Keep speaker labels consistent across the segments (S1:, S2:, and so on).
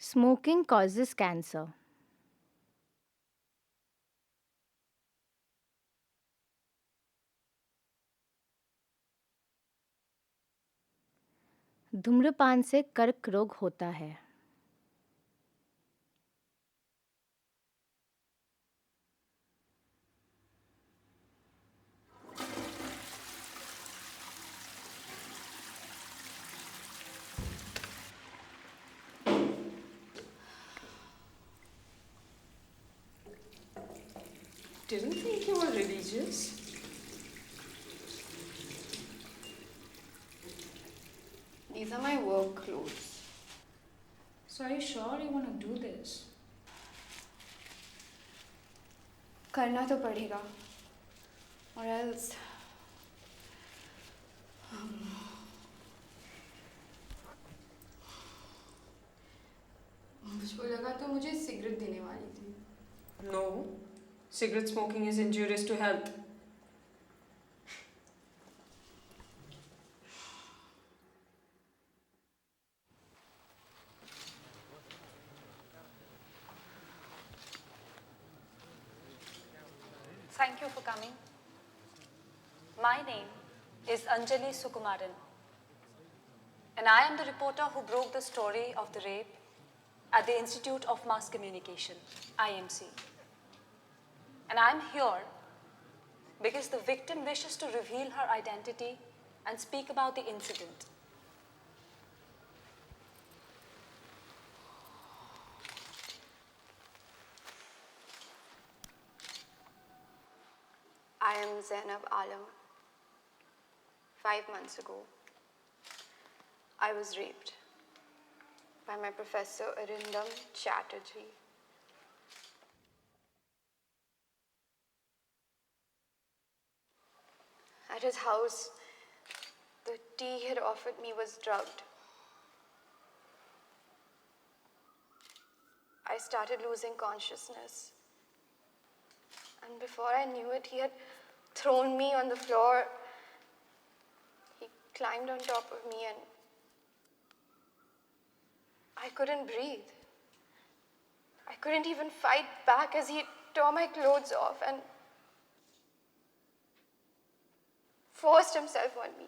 S1: Smoking causes cancer. धूम्रपान से कर्क रोग होता है।
S2: Didn't think you were religious.
S3: These are my work clothes.
S2: So are you sure you want to do this?
S3: करना तो पड़ेगा or else मुझको लगा तो मुझे सिगरेट देने वाली थी.
S2: No. Cigarette smoking is injurious to health.
S4: Thank you for coming. My name is Anjali Sukumaran, and I am the reporter who broke the story of the rape at the Institute of Mass Communication, IMC. And I'm here because the victim wishes to reveal her identity and speak about the incident.
S3: I am Zainab Alam. 5 months ago, I was raped by my professor Arindam Chatterjee. At his house, the tea he had offered me was drugged. I started losing consciousness. And before I knew it, he had thrown me on the floor. He climbed on top of me and I couldn't breathe. I couldn't even fight back as he tore my clothes off and forced himself on me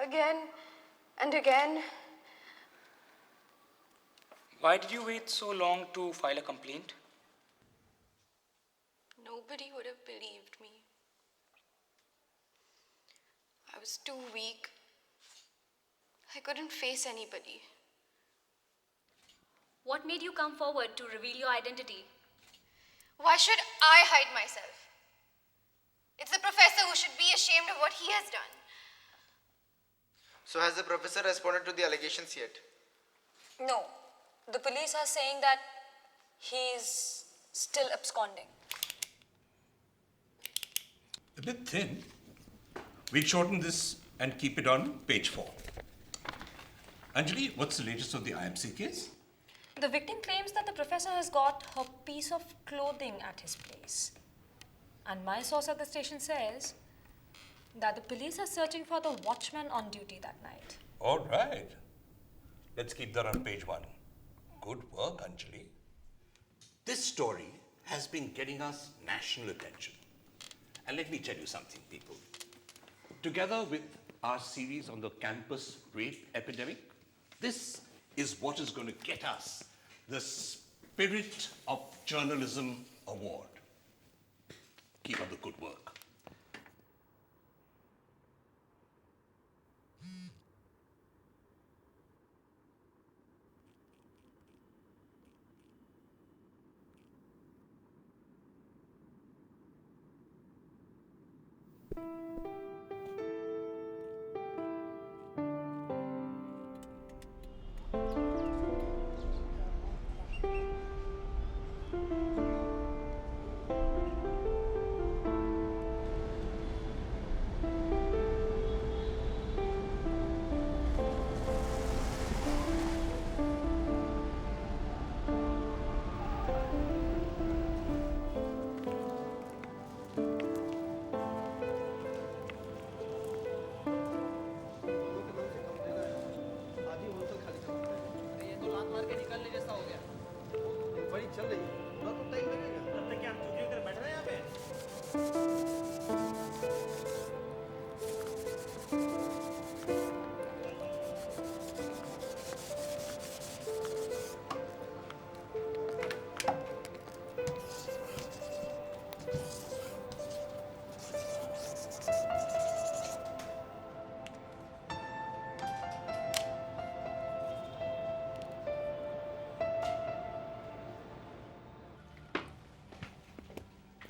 S3: again and again.
S5: Why did you wait so long to file a complaint?
S3: Nobody would have believed me. I was too weak. I couldn't face anybody.
S6: What made you come forward to reveal your identity?
S3: Why should I hide myself? It's the professor who should be ashamed of what he has done.
S7: So has the professor responded to the allegations yet?
S4: No, the police are saying that he's still absconding.
S8: A bit thin. We'll shorten this and keep it on page 4. Anjali, what's the latest of the IMC case?
S4: The victim claims that the professor has got her piece of clothing at his place. And my source at the station says that the police are searching for the watchman on duty that night.
S8: All right. Let's keep that on page 1. Good work, Anjali. This story has been getting us national attention. And let me tell you something, people. Together with our series on the campus rape epidemic, this is what is going to get us the Spirit of Journalism Award. Keep up the good work.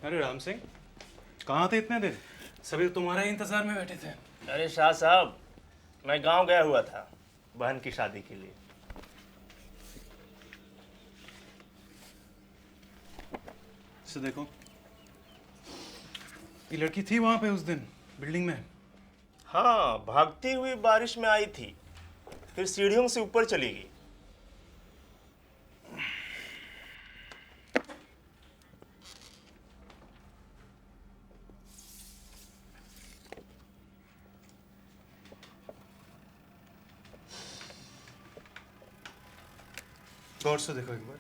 S9: अरे राम सिंह, कहाँ थे इतने दिन? सभी तुम्हारे इंतजार में बैठे थे।
S10: अरे शाह साहब, मैं गांव गया हुआ था बहन की शादी के लिए।
S9: इसे देखो, ये लड़की थी वहां पे उस दिन बिल्डिंग में।
S10: हाँ, भागती हुई बारिश में आई थी, फिर सीढ़ियों से ऊपर चली गई।
S9: गौर से देखो एक बार।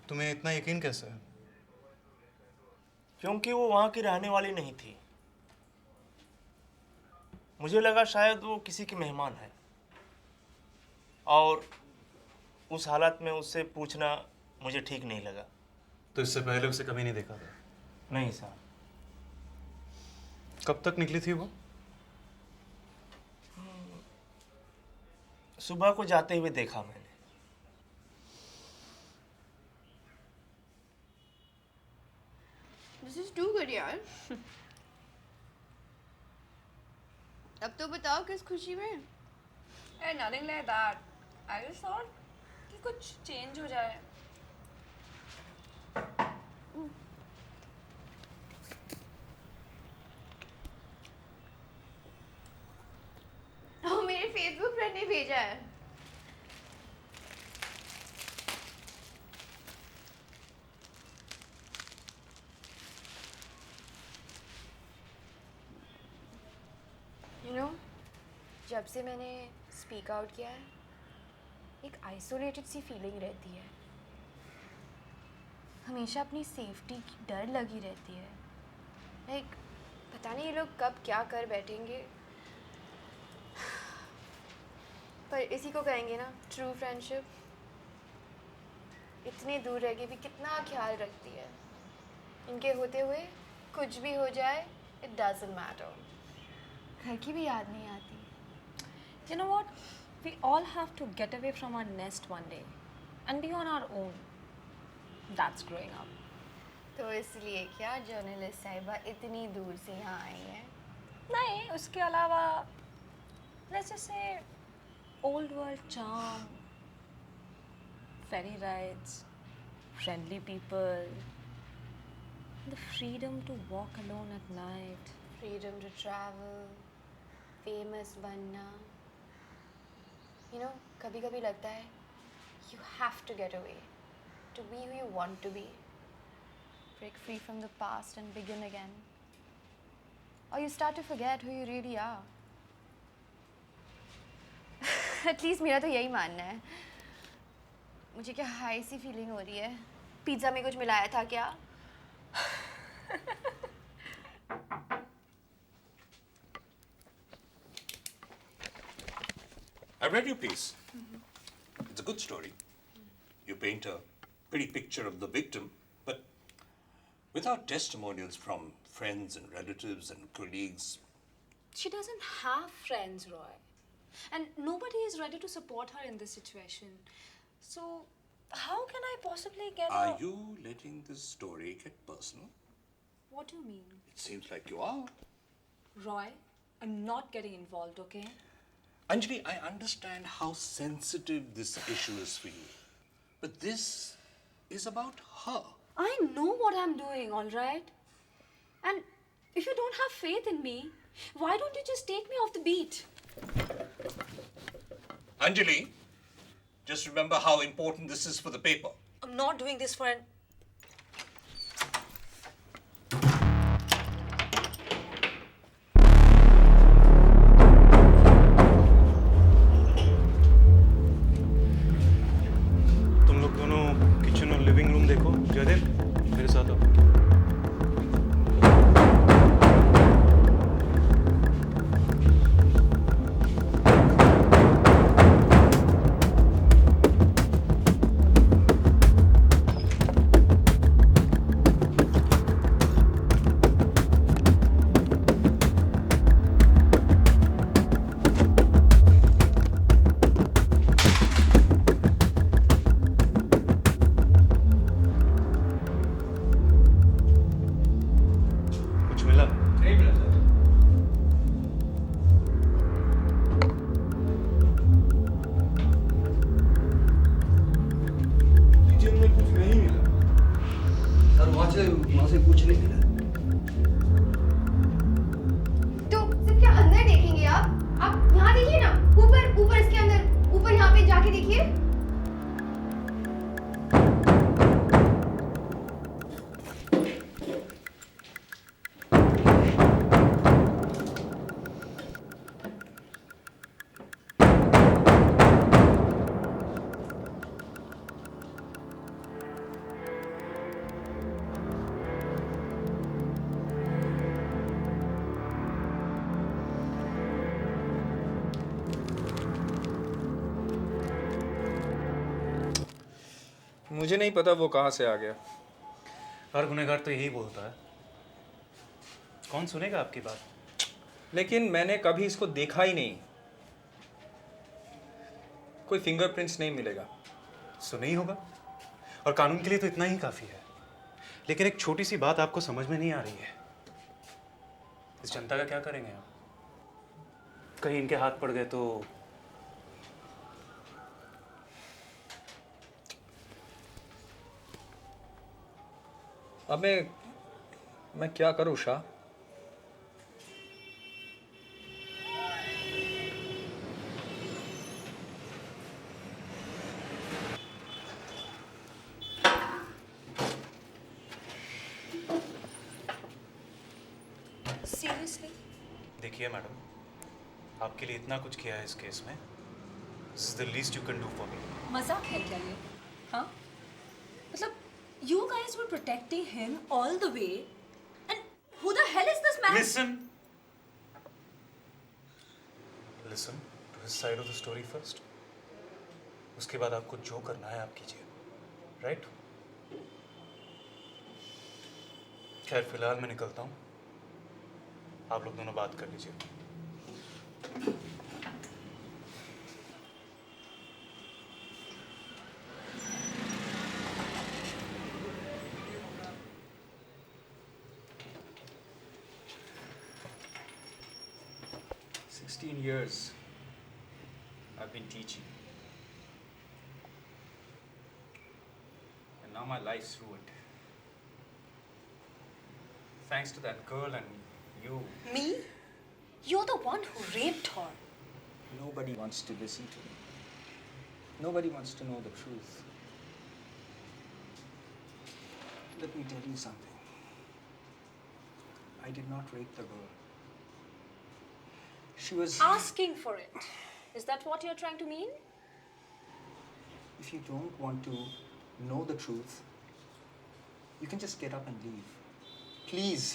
S9: तुम्हें इतना यकीन कैसे है?
S10: क्योंकि वो वहां की रहने वाली नहीं थी। मुझे लगा शायद वो किसी की मेहमान है, और उस हालत में उससे पूछना मुझे ठीक नहीं लगा।
S9: तो इससे पहले उसे कभी नहीं देखा था?
S10: नहीं साहब।
S9: कब तक निकली थी वो?
S10: सुबह को जाते हुए देखा मैंने।
S3: This is too good यार। अब तो बताओ किस खुशी में?
S4: Hey, nothing like that. I just thought कि कुछ change हो जाए।
S3: ओह, मेरे फेसबुक फ्रेंड ने भेजा है। जब से मैंने स्पीक आउट किया है, एक आइसोलेटेड सी फीलिंग रहती है। हमेशा अपनी सेफ्टी की डर लगी रहती है। लाइक पता नहीं ये लोग कब क्या कर बैठेंगे। पर इसी को कहेंगे ना ट्रू फ्रेंडशिप। इतने दूर रह के भी कितना ख्याल रखती है। इनके होते हुए कुछ भी हो जाए, इट डजंट मैटर। घर की भी याद नहीं आती।
S4: You know what? We all have to get away from our nest one day and be on our own. That's growing up.
S3: तो इसलिए क्या जर्नलिस्ट साहिबा इतनी दूर से यहाँ आई है?
S4: नहीं, उसके अलावा let's just say old world charm, ferry rides, friendly people, the freedom to walk alone at night.
S3: Freedom to travel, famous बनना। कभी कभी लगता है you have to get away to be who you want to be, break free from the past and begin again, or you start to forget who you really are. At least मेरा तो यही मानना है। मुझे क्या high सी feeling हो रही है। पिज़्ज़ा में कुछ मिलाया था क्या?
S8: I read your piece. It's a good story. You paint a pretty picture of the victim, but without testimonials from friends and relatives and colleagues.
S4: She doesn't have friends, Roy. And nobody is ready to support her in this situation. So, how can I possibly get
S8: Are you letting this story get personal?
S4: What do you mean?
S8: It seems like you are.
S4: Roy, I'm not getting involved, okay?
S8: Anjali, I understand how sensitive this issue is for you. But this is about her.
S4: I know what I'm doing, all right? And if you don't have faith in me, why don't you just take me off the beat?
S8: Anjali, just remember how important this is for the paper.
S4: I'm not doing this for an...
S9: तुम लोग दोनों kitchen और living room देखो। जयदेव, मेरे साथ आओ।
S3: देखिए।
S9: मुझे नहीं पता वो कहाँ से आ गया। हर गुनहगार तो यही बोलता है। कौन सुनेगा आपकी बात? लेकिन मैंने कभी इसको देखा ही नहीं। कोई फिंगरप्रिंट्स नहीं मिलेगा। सुना ही होगा, और कानून के लिए तो इतना ही काफी है। लेकिन एक छोटी सी बात आपको समझ में नहीं आ रही है। इस जनता का क्या करेंगे आप? कहीं इनके हाथ पड़ गए तो अब मैं क्या करूं शाह?
S4: Seriously?
S9: देखिए मैडम, आपके लिए इतना कुछ किया है इस केस में. This is the least you can do for me.
S4: मजाक है क्या ये? हाँ? मतलब you guys were protecting him all the way, and who the hell is this man?
S9: Listen to his side of the story first. उसके बाद आपको जो करना है आप कीजिए, right? खैर फिलहाल मैं निकलता हूँ. आप लोग दोनों बात कर लीजिए.
S11: Years I've been teaching, and now my life's ruined. Thanks to that girl and you.
S4: Me? You're the one who raped her.
S11: Nobody wants to listen to me. Nobody wants to know the truth. Let me tell you something. I did not rape the girl. She was
S4: Asking for it. Is that what you're trying to mean?
S11: If you don't want to know the truth, you can just get up and leave. Please.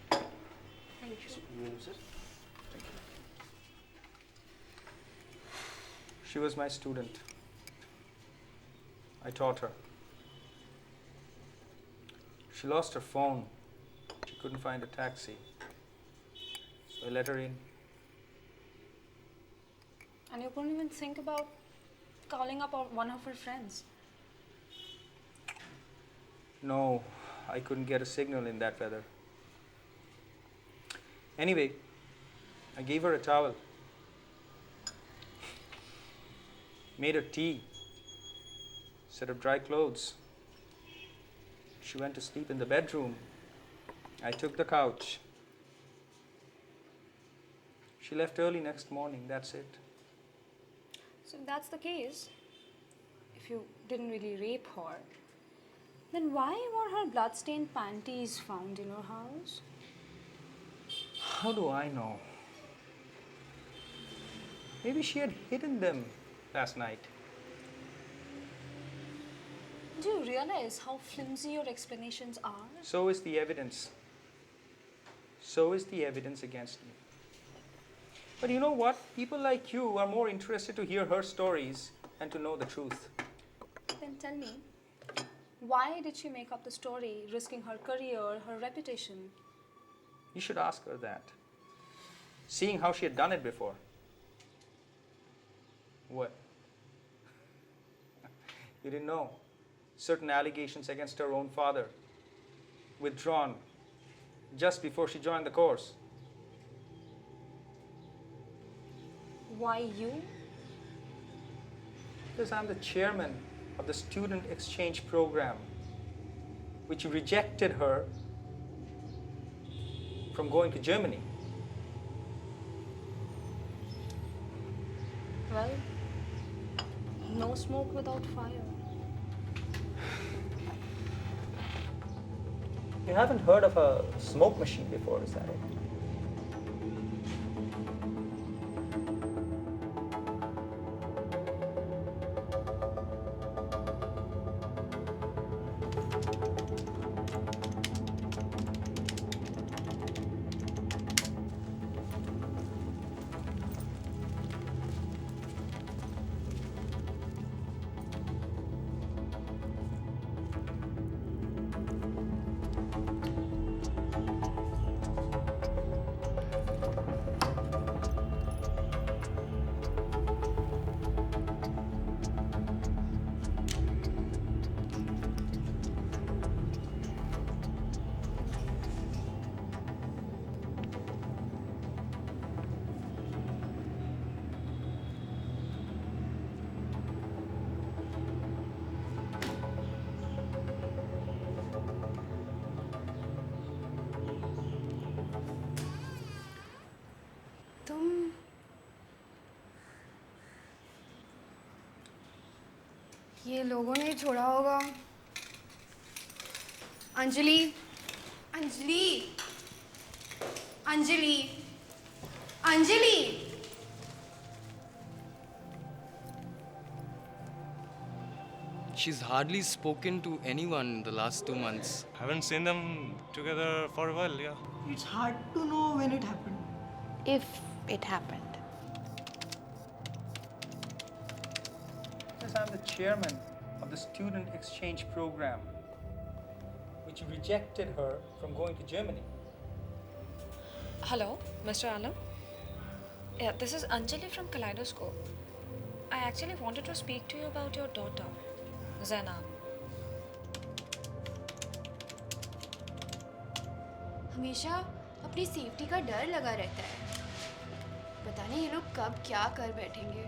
S4: Thank you.
S11: Thank you. She was my student. I taught her. She lost her phone. She couldn't find a taxi. So I let her in.
S4: And you couldn't even think about calling up one of her friends.
S11: No, I couldn't get a signal in that weather. Anyway, I gave her a towel. Made her tea. Set up dry clothes. She went to sleep in the bedroom. I took the couch. She left early next morning, that's it.
S4: So if that's the case, if you didn't really rape her, then why were her bloodstained panties found in your house?
S11: How do I know? Maybe she had hidden them last night.
S4: Do you realize how flimsy your explanations are?
S11: So is the evidence. So is the evidence against me. But you know what? People like you are more interested to hear her stories and to know the truth.
S4: Then tell me, why did she make up the story, risking her career, her reputation?
S11: You should ask her that. Seeing how she had done it before. What? You didn't know? Certain allegations against her own father withdrawn just before she joined the course.
S4: Why you?
S11: Because I'm the chairman of the student exchange program, which rejected her from going to Germany?
S3: Well, no smoke without fire.
S11: You haven't heard of a smoke machine before, is that it?
S3: तुम ये लोगों ने छोड़ा होगा। Anjali, Anjali, Anjali, Anjali.
S12: She's hardly spoken to anyone in the last 2 months.
S9: Haven't seen them together for a while, yeah.
S13: It's hard to know when it happened.
S3: If it happened.
S11: Yes, I'm the chairman of the student exchange program, which rejected her from going to Germany.
S14: Hello, Mr. Alam. Yeah, this is Anjali from Kaleidoscope. I actually wanted to speak to you about your daughter, Zainab.
S3: हमेशा अपनी safety का डर लगा रहता है। पता नहीं ये लोग कब क्या कर बैठेंगे।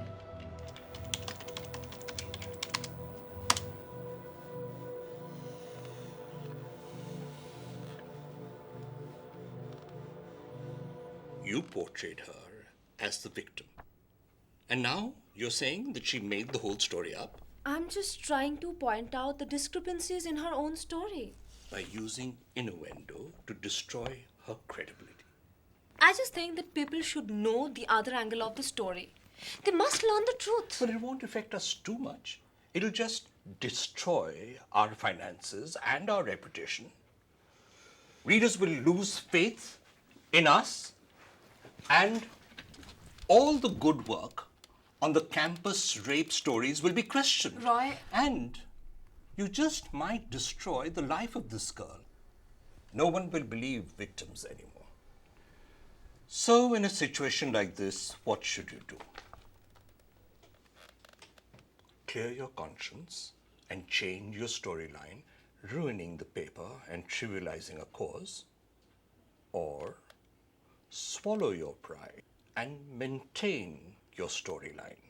S8: You portrayed her as the victim. And now you're saying that she made the whole story up?
S14: I'm just trying to point out the discrepancies in her own story.
S8: By using innuendo to destroy her credibility.
S14: I just think that people should know the other angle of the story. They must learn the truth.
S8: But it won't affect us too much. It'll just destroy our finances and our reputation. Readers will lose faith in us, and all the good work on the campus rape stories will be questioned.
S3: Roy.
S8: And you just might destroy the life of this girl. No one will believe victims anymore. So, in a situation like this, what should you do? Clear your conscience and change your storyline, ruining the paper and trivializing a cause? Or swallow your pride and maintain your storyline,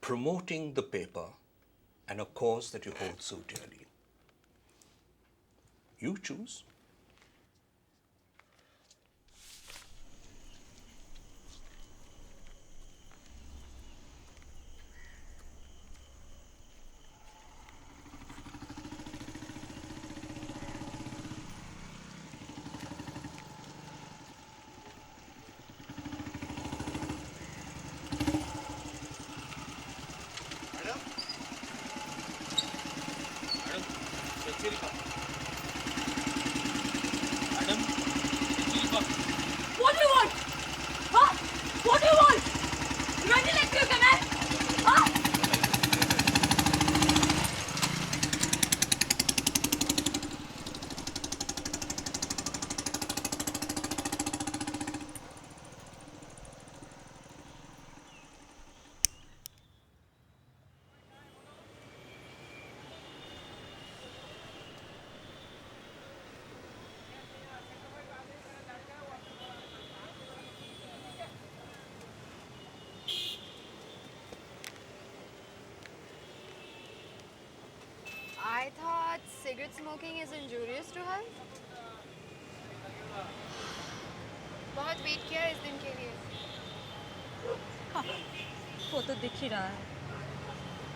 S8: promoting the paper and a cause that you hold so dearly? You choose.
S14: What do you want? Huh? What do you want? Ready like you can I? Huh?
S3: I thought cigarette smoking is injurious to health. Wait किया इस दिन के लिए?
S14: हाँ, वो तो दिख ही रहा है.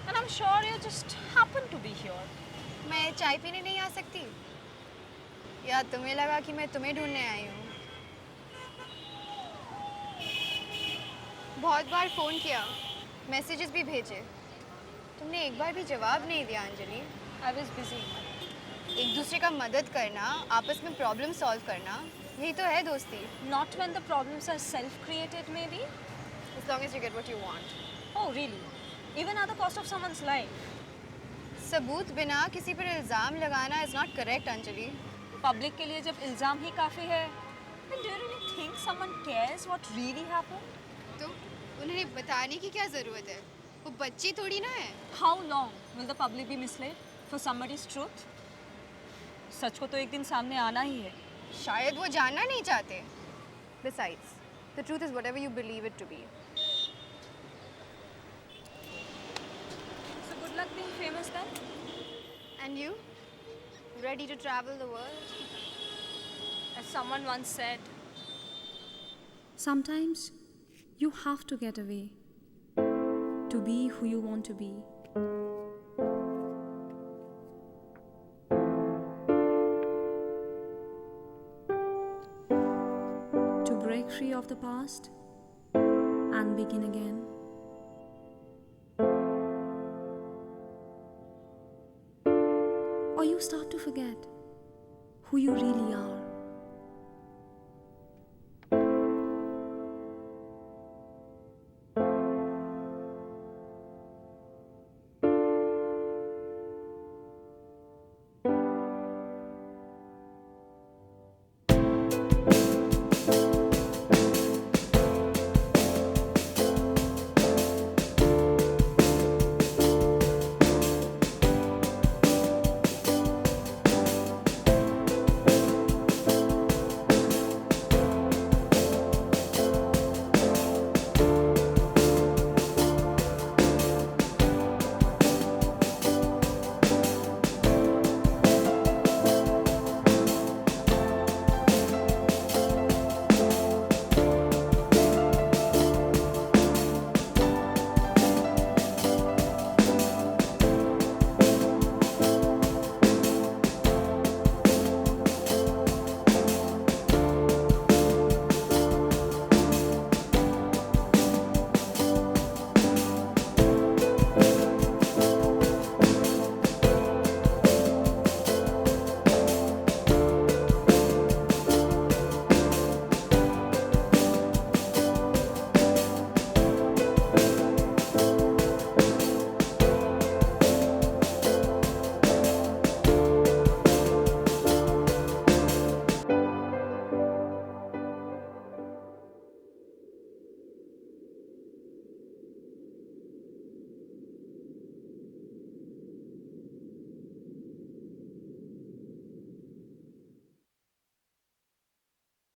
S14: And I'm sure you just happen to be here.
S3: मैं चाय पीने नहीं आ सकती? या तुम्हें लगा कि मैं तुम्हें ढूंढने आई हूँ? बहुत बार फ़ोन किया, मैसेजेस भी भेजे. तुमने एक बार भी जवाब नहीं दिया अंजलि.
S14: I was busy.
S3: एक दूसरे का मदद करना, आपस में प्रॉब्लम सॉल्व करना, यही तो है दोस्ती.
S14: Not when the problems are self-created, maybe.
S3: As long as you get what you want.
S14: Oh, really? Even at the cost of someone's life.
S3: सबूत बिना किसी पर इल्ज़ाम लगाना is not correct, Anjali.
S14: Public के लिए जब इल्ज़ाम ही काफ़ी है, then do you really think someone cares what really happened?
S3: तो उन्हें बताने की क्या ज़रूरत है? वो बच्ची थोड़ी ना है.
S14: How long will the public be misled for somebody's truth? सच को तो एक दिन सामने आना ही है.
S3: शायद वो जानना नहीं चाहते. Besides, the truth is whatever you believe it to be.
S14: So good luck being famous then.
S3: And you? Ready to travel the world?
S14: As someone once said,
S15: Sometimes you have to get away to be who you want to be. To break free of the past and begin again. Or you start to forget who you really are.